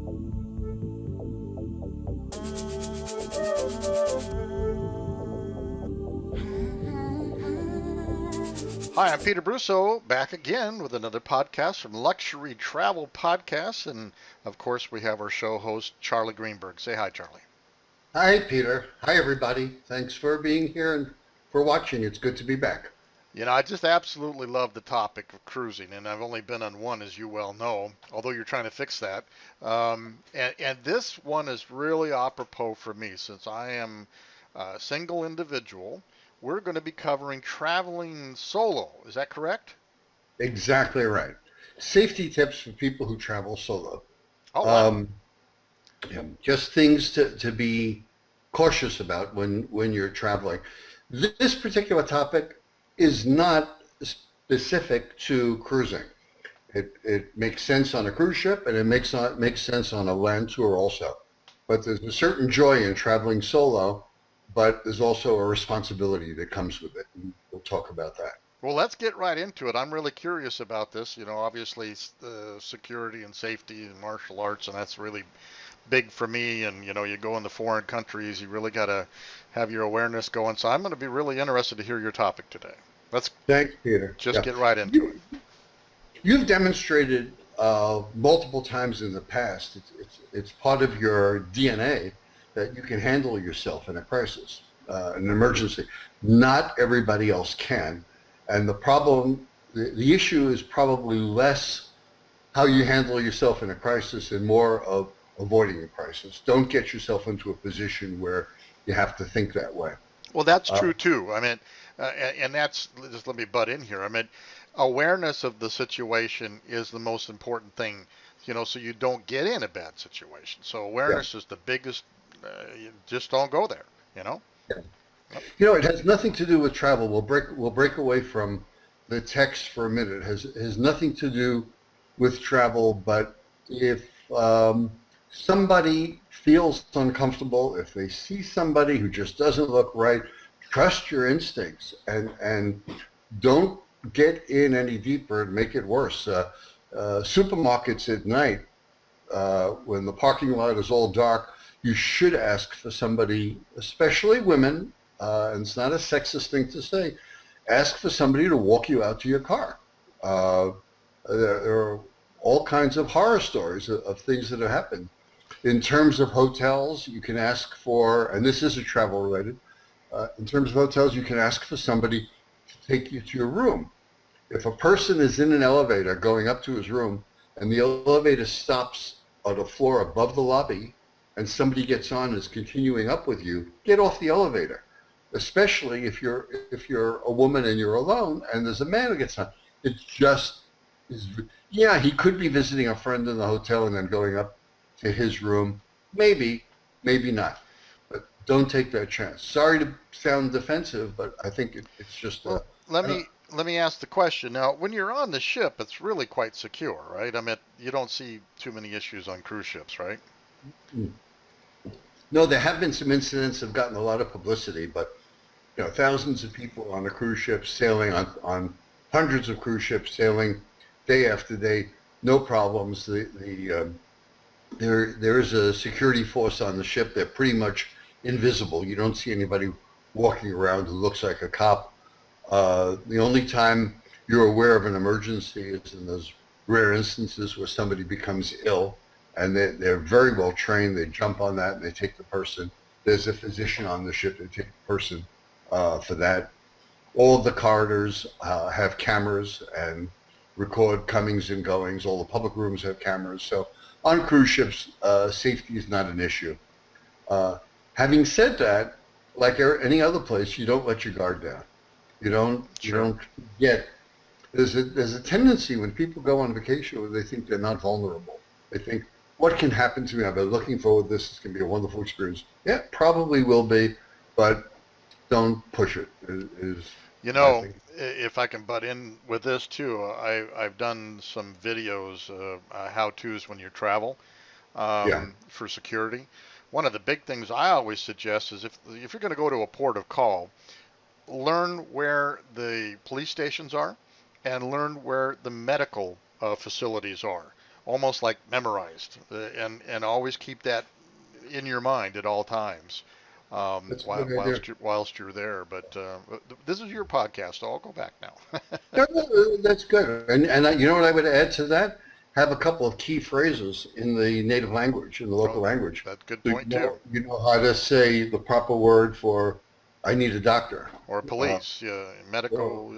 Hi, I'm Peter Brusso, back again with another podcast from Luxury Travel Podcasts. And of course, we have our show host, Charlie Greenberg. Say hi, Charlie. Hi, Peter. Hi, everybody. Thanks for being here and for watching. It's good to be back. I just absolutely love the topic of cruising, and I've only been on one, as you well know, although you're trying to fix that. And this one is really apropos for me since I am a single individual. We're going to be covering traveling solo. Is that correct? Exactly right. Safety tips for people who travel solo. Oh, wow. Um, just things to be cautious about when you're traveling. This particular topic is not specific to cruising. It makes sense on a cruise ship, and it makes sense on a land tour also. But there's a certain joy in traveling solo, but there's also a responsibility that comes with it. And we'll talk about that. Well, let's get right into it. I'm really curious about this. Obviously, security and safety and martial arts, and that's really big for me. And you go into foreign countries, you really got to have your awareness going. So I'm going to be really interested to hear your topic today. Let's Thanks, Peter. just get right into it. You've demonstrated multiple times in the past. It's part of your DNA that you can handle yourself in a crisis, an emergency. Not everybody else can. And the issue is probably less how you handle yourself in a crisis and more of avoiding a crisis. Don't get yourself into a position where you have to think that way. Well, that's true too. I mean, and that's, just let me butt in here. I mean, awareness of the situation is the most important thing, so you don't get in a bad situation. So awareness is the biggest. You just don't go there. Yeah. It has nothing to do with travel. We'll break away from the text for a minute. It has nothing to do with travel, but if somebody feels uncomfortable, if they see somebody who just doesn't look right, trust your instincts and don't get in any deeper and make it worse. Supermarkets at night, when the parking lot is all dark, you should ask for somebody, especially women, and it's not a sexist thing to say, ask for somebody to walk you out to your car. There are all kinds of horror stories of things that have happened. In terms of hotels, you can ask for, and this isn't travel related, in terms of hotels, you can ask for somebody to take you to your room. If a person is in an elevator going up to his room and the elevator stops on a floor above the lobby and somebody gets on and is continuing up with you, get off the elevator. Especially if you're a woman and you're alone and there's a man who gets on. It just is, yeah, he could be visiting a friend in the hotel and then going up to his room. Maybe not. But don't take that chance. Sorry to sound defensive, but I think it's just Well, let me ask the question now. When you're on the ship, it's really quite secure, right? I mean, you don't see too many issues on cruise ships, right? No, there have been some incidents that have gotten a lot of publicity, but thousands of people on a cruise ship sailing on hundreds of cruise ships sailing day after day, no problems. There is a security force on the ship. They're pretty much invisible. You don't see anybody walking around who looks like a cop. The only time you're aware of an emergency is in those rare instances where somebody becomes ill, and they're very well trained. They jump on that and they take the person. There's a physician on the ship. They take the person for that. All of the corridors have cameras and record comings and goings. All the public rooms have cameras. So on cruise ships, safety is not an issue. Having said that, like any other place, you don't let your guard down. You don't get. There's a tendency when people go on vacation where they think they're not vulnerable. They think, what can happen to me? I've been looking forward to this. It's going to be a wonderful experience. Yeah, probably will be, but don't push it. If I can butt in with this too, I've done some videos, how-tos when you travel Yeah. for security. One of the big things I always suggest is if you're going to go to a port of call, learn where the police stations are and learn where the medical facilities are. almost like memorized, and always keep that in your mind at all times, That's a good idea. whilst you're there. But this is your podcast, so I'll go back now. No, no, that's good. You know what I would add to that? Have a couple of key phrases in the native language, in the local Oh, language. that's a good So point too. you know how to say the proper word for I need a doctor. Or Uh, police, yeah, or, medical,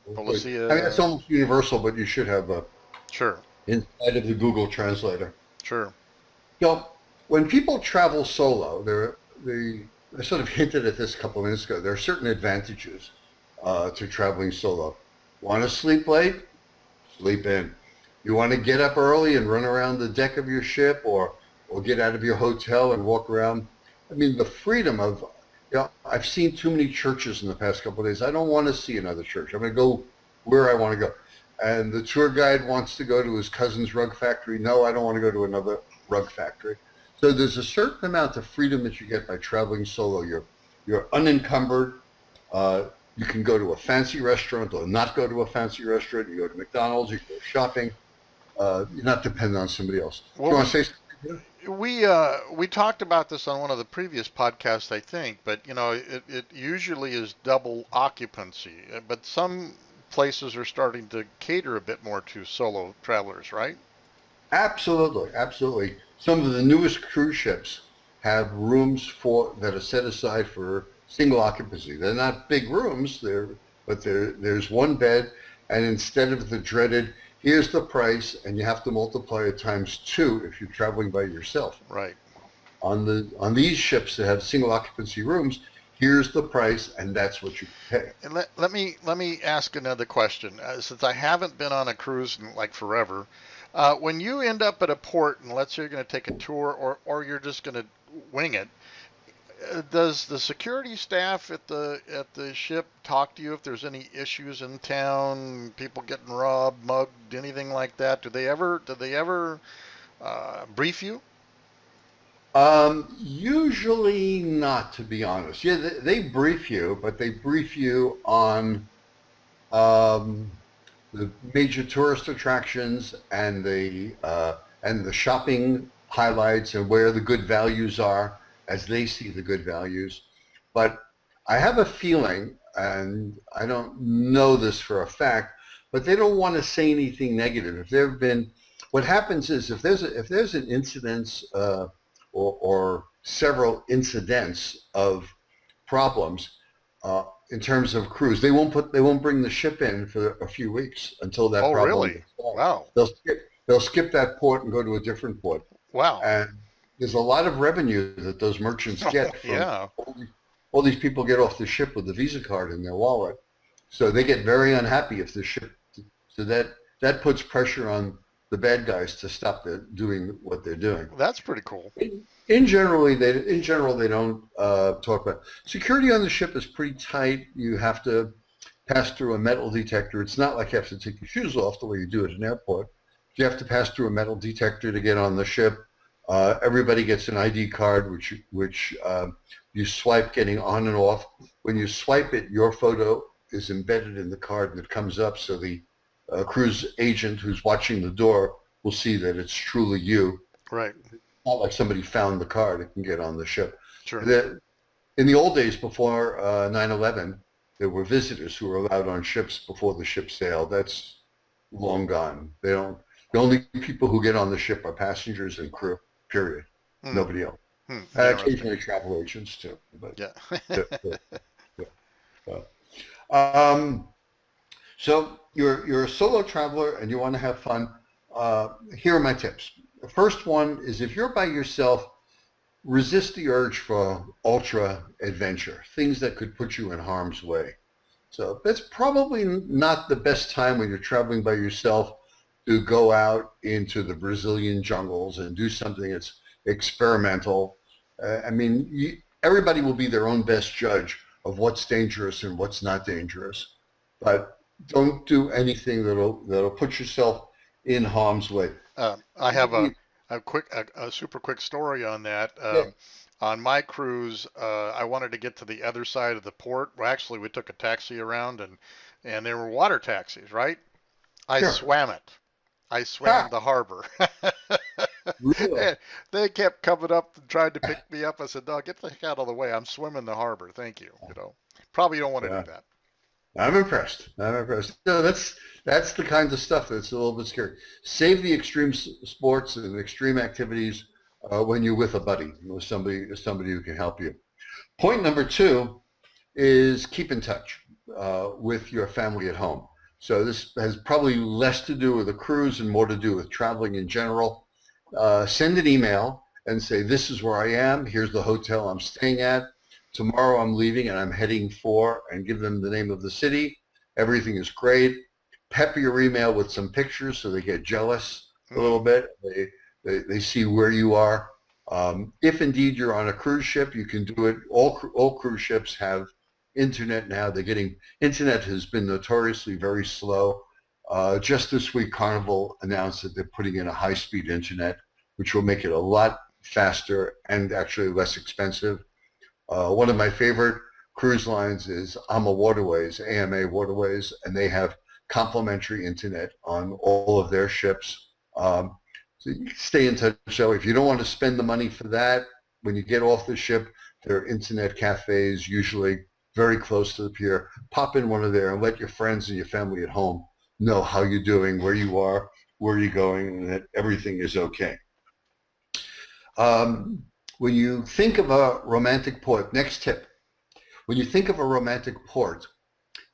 I mean, that's policia. almost universal, but you should have a Sure, inside of the Google Translator. sure. So when people travel solo, I sort of hinted at this a couple of minutes ago. There are certain advantages to traveling solo. Want to sleep late? Sleep in. You want to get up early and run around the deck of your ship, or get out of your hotel and walk around. I mean, the freedom of, I've seen too many churches in the past couple of days. I don't want to see another church. I'm going to go where I want to go. And the tour guide wants to go to his cousin's rug factory. No, I don't want to go to another rug factory. So there's a certain amount of freedom that you get by traveling solo. You're unencumbered. You can go to a fancy restaurant or not go to a fancy restaurant. You go to McDonald's. You go shopping. You're not dependent on somebody else. Do you Well, want to say something? we talked about this on one of the previous podcasts, I think, but it usually is double occupancy. But some places are starting to cater a bit more to solo travelers, right? Absolutely, absolutely. Some of the newest cruise ships have rooms that are set aside for single occupancy. They're not big rooms, but there's one bed, and instead of the dreaded, here's the price, and you have to multiply it times two if you're traveling by yourself. Right. On these ships that have single occupancy rooms, here's the price, and that's what you pay. And let me ask another question. Since I haven't been on a cruise in like forever, when you end up at a port, and let's say you're going to take a tour, or you're just going to wing it, does the security staff at the ship talk to you if there's any issues in town, people getting robbed, mugged, anything like that? Do they ever brief you? Usually not, to be honest. Yeah, they brief you, but they brief you on um, the major tourist attractions and the shopping highlights and where the good values are as they see the good values. But I have a feeling, and I don't know this for a fact, but they don't want to say anything negative. If there have been, what happens is if there's an incidence or several incidents of problems in terms of cruise, they won't bring the ship in for a few weeks until that Oh, problem really? is solved. Wow. They'll skip that port and go to a different port. Wow. And there's a lot of revenue that those merchants Oh, get from yeah. all these people get off the ship with a Visa card in their wallet. So they get very unhappy if the ship, so that puts pressure on the bad guys to stop doing what they're doing. That's pretty cool. In general, they don't talk about security on the ship is pretty tight. You have to pass through a metal detector. It's not like you have to take your shoes off the way you do at an airport. You have to pass through a metal detector to get on the ship. Everybody gets an ID card, which you swipe getting on and off. When you swipe it, your photo is embedded in the card and it comes up, so the cruise agent who's watching the door will see that it's truly you. Right. Not like somebody found the card and can get on the ship. Sure. In the old days before 9/11, there were visitors who were allowed on ships before the ship sailed. That's long gone. They don't. The only people who get on the ship are passengers and crew. Period. Hmm. Nobody else. Interesting. Occasionally travel agents too. But Yeah. yeah, yeah. Um, so you're a solo traveler and you want to have fun. Here are my tips. The first one is if you're by yourself, resist the urge for ultra adventure, things that could put you in harm's way. So that's probably not the best time when you're traveling by yourself to go out into the Brazilian jungles and do something that's experimental. I mean, everybody will be their own best judge of what's dangerous and what's not dangerous, but don't do anything that'll put yourself in harm's way. I have a super quick story on that. Yeah, On my cruise, I wanted to get to the other side of the port. Well, actually, we took a taxi around, and there were water taxis, right? I sure. swam it. I swam Ha! the harbor. Really? And they kept coming up and trying to pick me up. I said, "No, get the heck out of the way. I'm swimming the harbor. Thank you." Probably don't want to do Yeah. that. I'm impressed. I'm impressed. No, that's the kind of stuff that's a little bit scary. Save the extreme sports and extreme activities when you're with a buddy, with somebody who can help you. Point number two is keep in touch with your family at home. So this has probably less to do with a cruise and more to do with traveling in general. Send an email and say, this is where I am. Here's the hotel I'm staying at. Tomorrow I'm leaving and I'm heading for, and give them the name of the city. Everything is great. Pepper your email with some pictures so they get jealous a Hmm. little bit. They see where you are. If indeed you're on a cruise ship, you can do it. All cruise ships have internet now. Internet has been notoriously very slow. Just this week, Carnival announced that they're putting in a high-speed internet, which will make it a lot faster and actually less expensive. One of my favorite cruise lines is AMA Waterways, and they have complimentary internet on all of their ships. So you can stay in touch that way. If you don't want to spend the money for that, when you get off the ship, there are internet cafes, usually very close to the pier. Pop in one of there and let your friends and your family at home know how you're doing, where you are, where you're going, and that everything is okay. Um, when you think of a romantic port, next tip, when you think of a romantic port,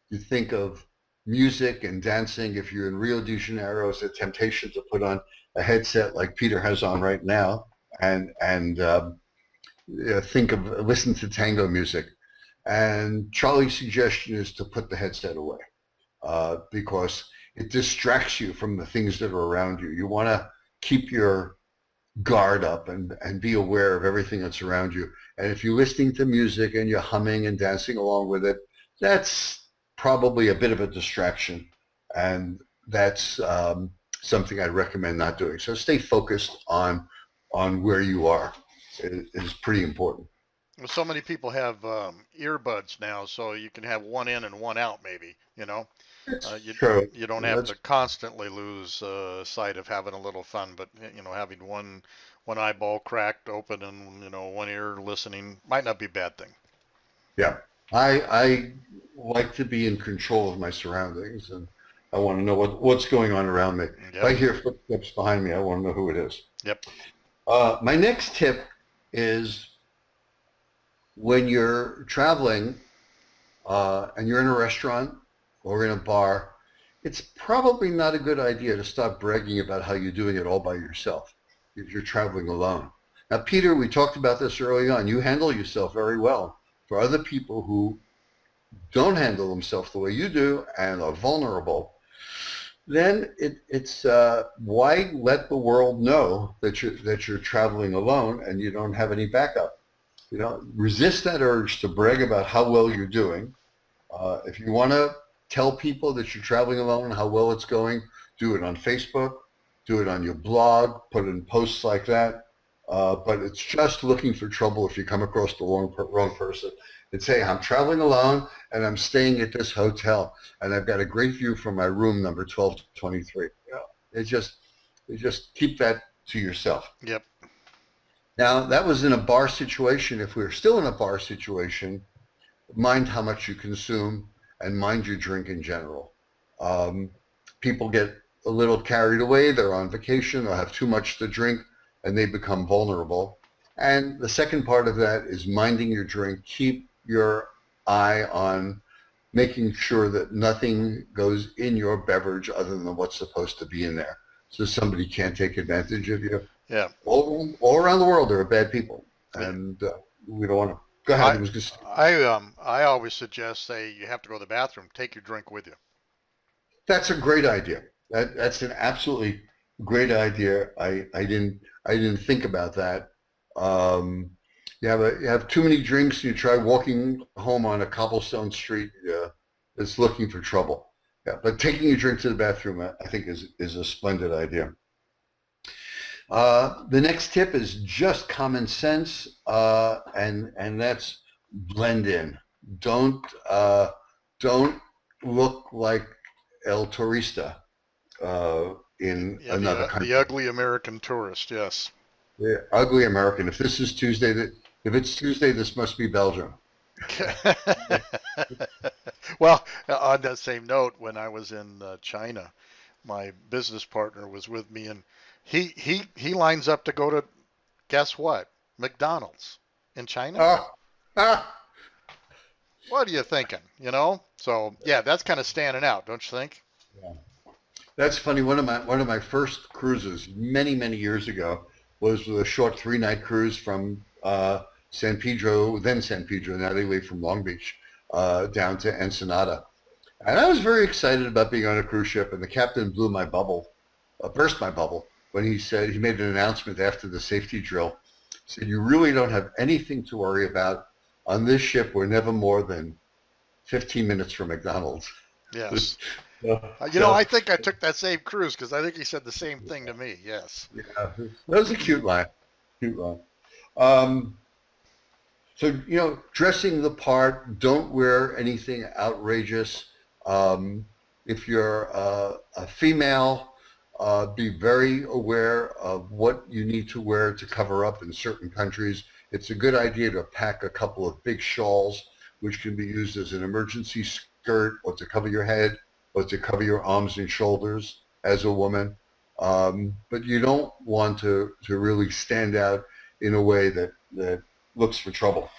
you think of music and dancing. If you're in Rio de Janeiro, it's a temptation to put on a headset like Peter has on right now and listen to tango music. And Charlie's suggestion is to put the headset away because it distracts you from the things that are around you. You want to keep your guard up and be aware of everything that's around you. And if you're listening to music and you're humming and dancing along with it, that's probably a bit of a distraction. And that's something I recommend not doing. So stay focused on where you are is pretty important. Well, so many people have earbuds now, so you can have one in and one out, maybe. It's You true. you don't have That's to constantly lose sight of having a little fun, but having one eyeball cracked open and one ear listening might not be a bad thing. Yeah. I like to be in control of my surroundings and I want to know what's going on around me. If Yep, I hear footsteps behind me, I want to know who it is. yep. My next tip is when you're traveling and you're in a restaurant or in a bar, it's probably not a good idea to start bragging about how you're doing it all by yourself if you're traveling alone. Now, Peter, we talked about this early on. You handle yourself very well. For other people who don't handle themselves the way you do and are vulnerable, then it's why let the world know that you're traveling alone and you don't have any backup. Resist that urge to brag about how well you're doing. If you want to tell people that you're traveling alone and how well it's going, do it on Facebook, do it on your blog, put in posts like that. But it's just looking for trouble if you come across the wrong person. And say, I'm traveling alone and I'm staying at this hotel and I've got a great view from my room number 1223. It just keep that to yourself. Yep. Now, that was in a bar situation. If we're still in a bar situation, mind how much you consume and mind your drink in general. Um, People get a little carried away. They're on vacation or have too much to drink and they become vulnerable. And the second part of that is minding your drink. Keep your eye on making sure that nothing goes in your beverage other than what's supposed to be in there. So somebody can't take advantage of you. Yeah. All around the world, there are bad people. And we don't want to. Go ahead. I It was just, I always suggest, say you have to go to the bathroom, take your drink with you. that's a great idea. That's an absolutely great idea. I didn't think about that. Um, you have too many drinks and you try walking home on a cobblestone street that's looking for trouble. Yeah, but taking your drink to the bathroom, I think, is a splendid idea. The next tip is just common sense, and that's blend in. Don't don't look like El Turista. in Yeah, another the country. ugly American tourist. Yes. The ugly American. If it's Tuesday, this must be Belgium. Well, on that same note, when I was in China, my business partner was with me, and he lines up to go to, guess what? McDonald's in China. Ah, ah. What are you thinking? You know? So yeah, that's kind of standing out, don't you think? Yeah. That's funny. One of my first cruises many years ago was a short 3 night cruise from San Pedro, then San Pedro, now they leave from Long Beach, down to Ensenada. And I was very excited about being on a cruise ship, and the captain blew my bubble, burst my bubble, when he made an announcement after the safety drill. He said, "You really don't have anything to worry about. On this ship, we're never more than 15 minutes from McDonald's." Yes. You know, So, I think I took that same cruise because I think he said the same thing to me. Yes. yeah, that was a cute line. Cute line. Um, so, dressing the part, don't wear anything outrageous. Um, if you're a female, be very aware of what you need to wear to cover up in certain countries. It's a good idea to pack a couple of big shawls, which can be used as an emergency skirt or to cover your head or to cover your arms and shoulders as a woman. But you don't want to really stand out in a way that looks for trouble.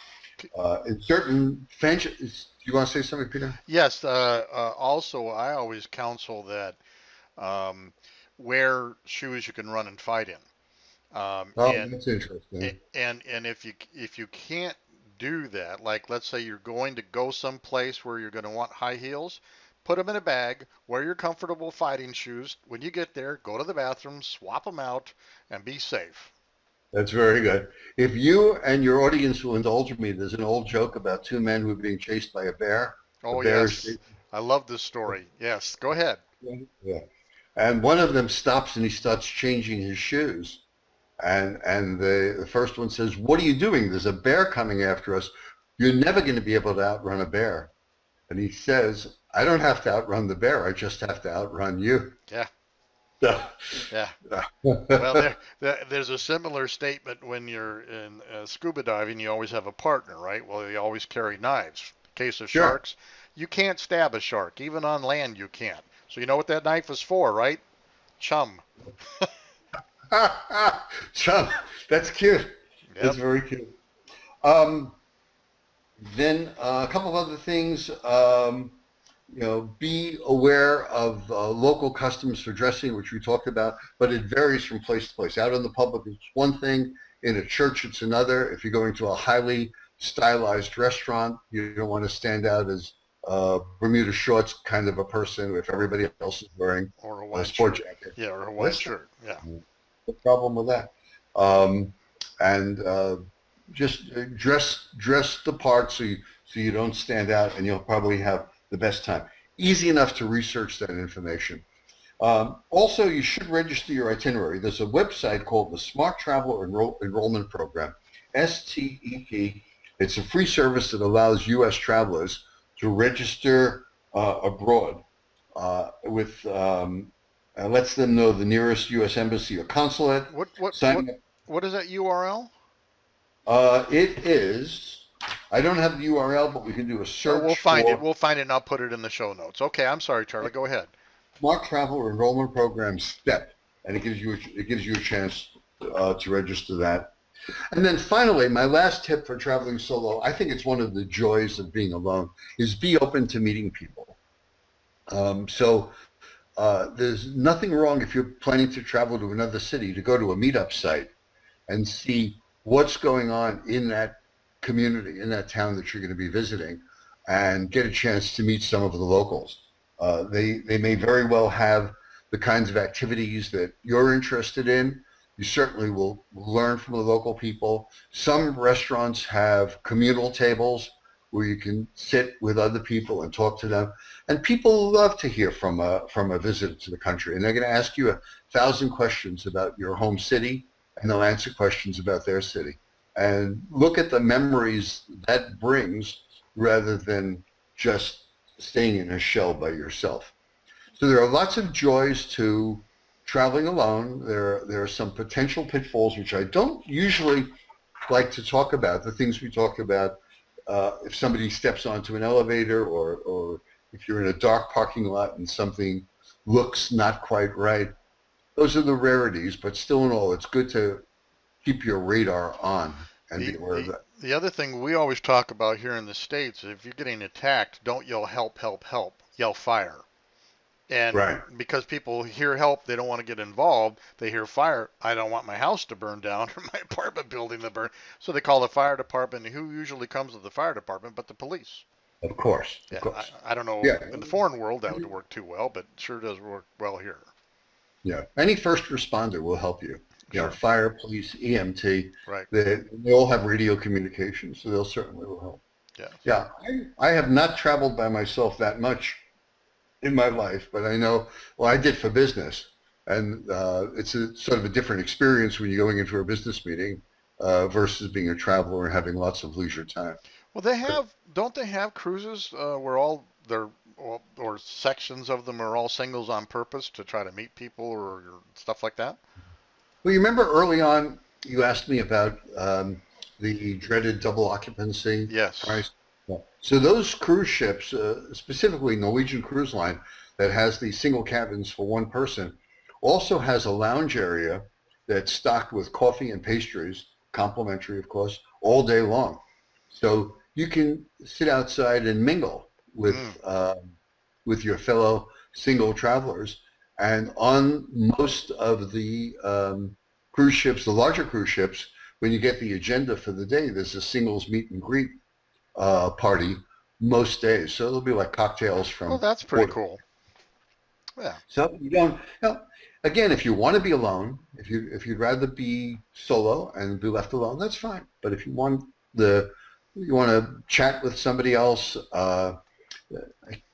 In certain fancies, do you want to say something, Peter? Yes. Also, I always counsel that um, wear shoes you can run and fight in. Oh, that's interesting. And if you can't do that, like let's say you're going to go someplace where you're going to want high heels, put them in a bag, wear your comfortable fighting shoes. When you get there, go to the bathroom, swap them out, and be safe. That's very good. If you and your audience will indulge me, there's an old joke about two men who are being chased by a bear. The Oh bear is yes, I love this story. Yes, go ahead. yeah, and one of them stops and he starts changing his shoes. And the first one says, "What are you doing? There's a bear coming after us. You're never going to be able to outrun a bear." And he says, "I don't have to outrun the bear. I just have to outrun you." Yeah, yeah. Well, Yeah. there's a similar statement when you're in scuba diving. You always have a partner, right? Well, you always carry knives. In case of Sure. sharks, you can't stab a shark. Even on land, you can't. So you know what that knife is for, right? Chum. Chum, that's cute. That's Yep. very cute. Um, then a couple of other things. Be aware of local customs for dressing, which we talked about, but it varies from place to place. Out in the public, it's one thing. In a church, it's another. If you're going to a highly stylized restaurant, you don't want to stand out as Bermuda shorts kind of a person if everybody else is wearing Or a a white sport shirt. jacket. Yeah, or a white That's shirt. Yeah. the problem with that. And just dress the part so you don't stand out, and you'll probably have the best time. Easy enough to research that information. Also, you should register your itinerary. There's a website called the Smart Travel Enrollment Program, STEP. It's a free service that allows U.S. travelers to register abroad with lets them know the nearest U.S. embassy or consulate. What what what Sign up. what is that URL? It is. I don't have the URL, but we can do a Well, we'll search find it. for We'll find it, and I'll put it in the show notes. Okay, I'm sorry, Charlie. Go ahead. Smart Travel Enrollment Program STEP, and it gives you a chance to register that. And then finally, my last tip for traveling solo, I think it's one of the joys of being alone, is be open to meeting people. There's nothing wrong if you're planning to travel to another city to go to a meetup site and see what's going on in that community, in that town that you're going to be visiting, and get a chance to meet some of the locals. They may very well have the kinds of activities that you're interested in. You certainly will learn from the local people. Some restaurants have communal tables where you can sit with other people and talk to them. And people love to hear from a visitor to the country. And they're going to ask you 1,000 questions about your home city, and they'll answer questions about their city. And look at the memories that brings rather than just staying in a shell by yourself. So there are lots of joys to traveling alone, there are some potential pitfalls which I don't usually like to talk about. The things we talk about, if somebody steps onto an elevator, or if you're in a dark parking lot and something looks not quite right. Those are the rarities, but still in all, it's good to keep your radar on and be The aware of the that. the other thing we always talk about here in the States, if you're getting attacked, don't yell help, help, help. Yell fire. And Right. because people hear help, they don't want to get involved. They hear fire. I don't want my house to burn down or my apartment building to burn. So they call the fire department. Who usually comes to the fire department but the police? Of course. Of Yeah, course. I don't know Yeah. in the foreign world that would work too well, but sure does work well here. Yeah. Any first responder will help you. You know, Sure. fire, police, EMT, Right. they all have radio communication, so they'll certainly will help. Yes. Yeah. I have not traveled by myself that much in my life, but I know, well, I did for business. And it's a sort of a different experience when you're going into a business meeting versus being a traveler and having lots of leisure time. Well, don't they have cruises where all their or sections of them are all singles on purpose to try to meet people or stuff like that? Well, you remember early on, you asked me about the dreaded double occupancy Yes. price. Yeah. So those cruise ships, specifically Norwegian Cruise Line, that has these single cabins for one person, also has a lounge area that's stocked with coffee and pastries, complimentary, of course, all day long. So you can sit outside and mingle Mm. with your fellow single travelers. And on most of the cruise ships, the larger cruise ships, when you get the agenda for the day, there's a singles meet and greet party most days. So it'll be like cocktails Well, from that's pretty 4 to. cool. Yeah. So you don't. You know, again, if you want to be alone, if you'd rather be solo and be left alone, that's fine. But if you want to chat with somebody else, I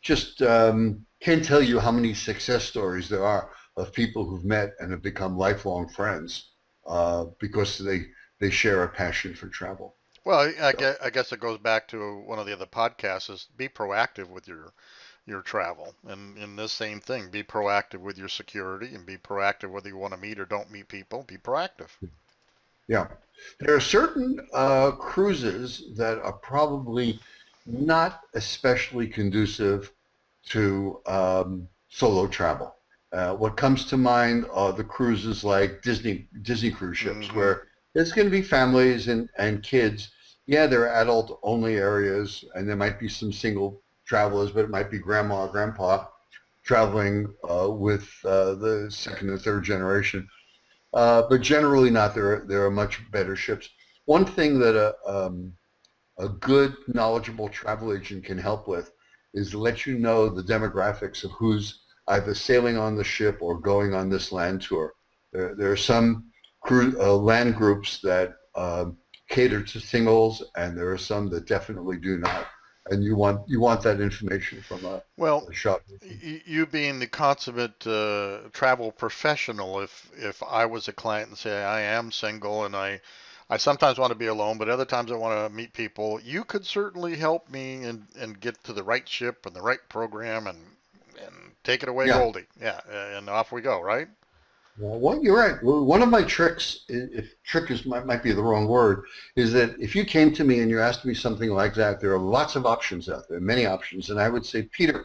just can't tell you how many success stories there are of people who've met and have become lifelong friends because they share a passion for travel. Well, So I guess it goes back to one of the other podcasts is be proactive with your travel. And in this same thing, be proactive with your security and be proactive whether you want to meet or don't meet people. Be proactive. yeah, there are certain cruises that are probably not especially conducive to solo travel. What comes to mind are the cruises like Disney cruise ships, Hmm. where there's going to be families and kids. Yeah, there are adult only areas, and there might be some single travelers, but it might be grandma or grandpa traveling with the second and third generation. But generally not. There are much better ships. One thing that a good knowledgeable travel agent can help with is let you know the demographics of who's either sailing on the ship or going on this land tour. There are some land groups that cater to singles, and there are some that definitely do not. And you want that information from Well, a shop. you being the consummate travel professional, if I was a client and say I am single and I sometimes want to be alone, but other times I want to meet people, you could certainly help me and get to the right ship and the right program and take it away, Yeah. Goldie. Yeah, and off we go, right? Well, you're right. Well, one of my tricks, if trick is might be the wrong word, is that if you came to me and you asked me something like that, there are lots of options out there, many options, and I would say, Peter,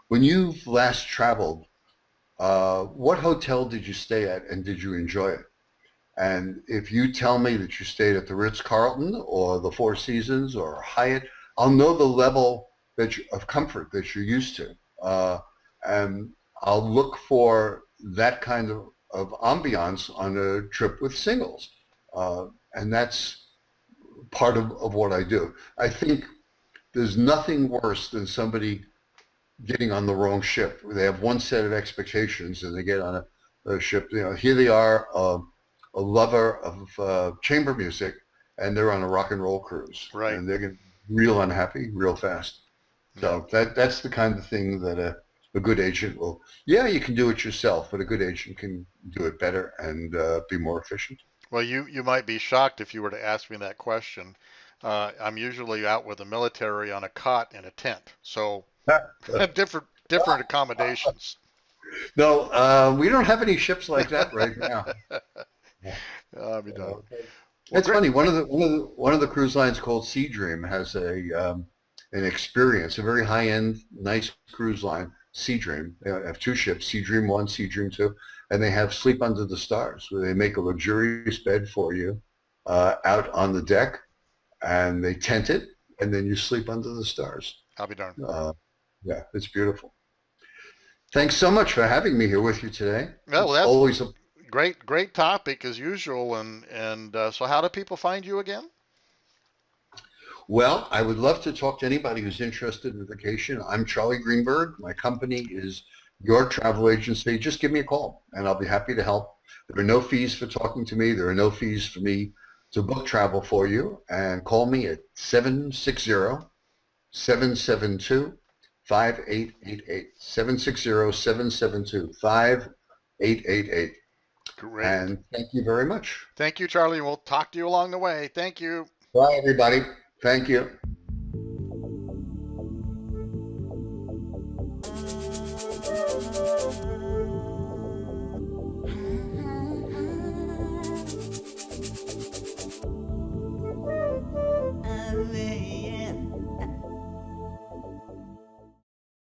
when you've last traveled, what hotel did you stay at, and did you enjoy it? And if you tell me that you stayed at the Ritz-Carlton or the Four Seasons or Hyatt, I'll know the level of comfort that you're used to, and I'll look for that kind of ambiance on a trip with singles, and that's part of what I do. I think there's nothing worse than somebody getting on the wrong ship. They have one set of expectations, and they get on a ship. You know, here they are, a lover of chamber music, and they're on a rock and roll cruise, Right. and they're getting real unhappy real fast. Yeah. So that's the kind of thing that a good agent will. Yeah, you can do it yourself, but a good agent can do it better and be more efficient. Well, you might be shocked if you were to ask me that question. I'm usually out with the military on a cot in a tent, so different accommodations. No, we don't have any ships like that right now. I'll be done. Okay. Well, It's great. funny. One of the cruise lines called Sea Dream has an experience, a very high end, nice cruise line. Sea Dream. They have two ships, Sea Dream One, Sea Dream Two, and they have Sleep Under the Stars, where they make a luxurious bed for you out on the deck, and they tent it, and then you sleep under the stars. I'll be darned. Uh, yeah, it's beautiful. Thanks so much for having me here with you today. Well, It's that's always a great topic as usual. And so, how do people find you again? Well, I would love to talk to anybody who's interested in vacation. I'm Charlie Greenberg. My company is Your Travel Agency. Just give me a call and I'll be happy to help. There are no fees for talking to me. There are no fees for me to book travel for you. And call me at 760-772-5888. 760-772-5888. Great. And thank you very much. Thank you, Charlie. We'll talk to you along the way. Thank you. Bye, everybody. Thank you.